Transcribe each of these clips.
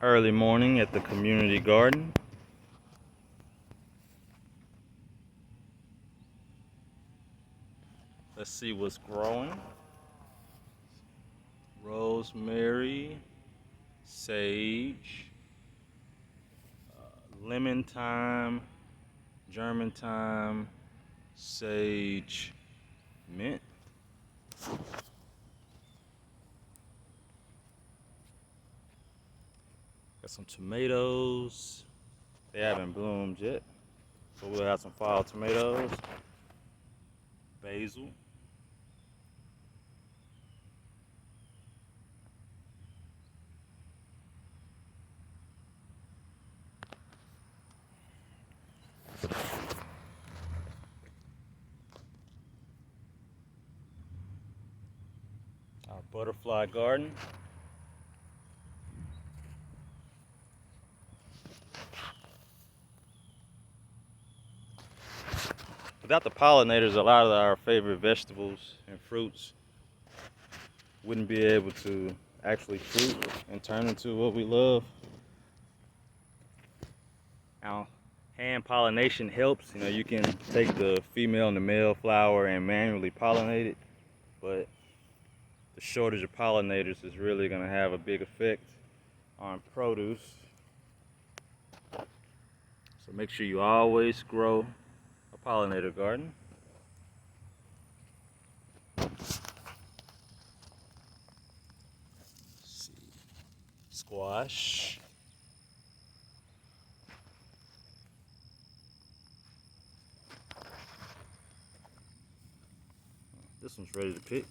Early morning at the community garden. Let's see what's growing. Rosemary, sage, lemon thyme, German thyme, sage, mint. Got some tomatoes. They haven't bloomed yet, so we'll have some fall tomatoes. Basil. Our butterfly garden. Without the pollinators, a lot of our favorite vegetables and fruits wouldn't be able to actually fruit and turn into what we love. Now, hand pollination helps. You know, you can take the female and the male flower and manually pollinate it, but the shortage of pollinators is really going to have a big effect on produce. So make sure you always grow a pollinator garden. Let's see. Squash. This one's ready to pick.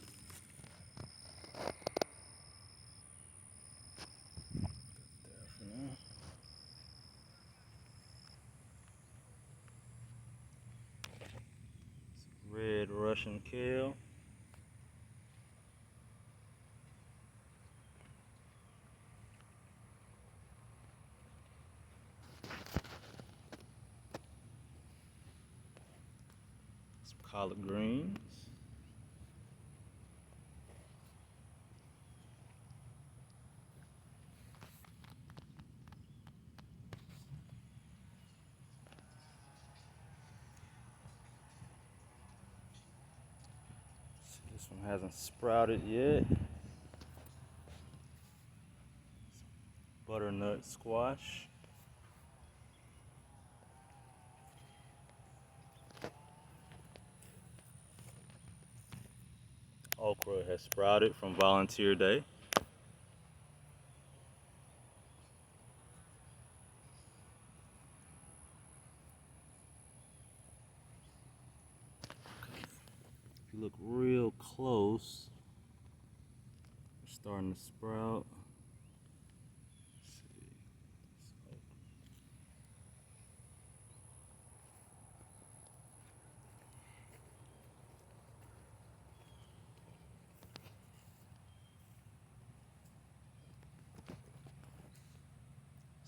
Red Russian kale. Some collard greens. This one hasn't sprouted yet. Butternut squash. Okra has sprouted from volunteer day. If you look real close, they're starting to sprout.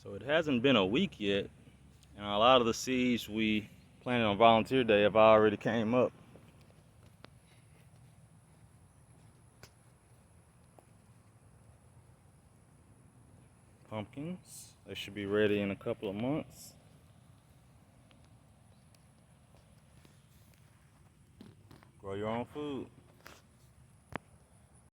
So it hasn't been a week yet, and a lot of the seeds we planted on volunteer day have already came up. Pumpkins, they should be ready in a couple of months. Grow your own food.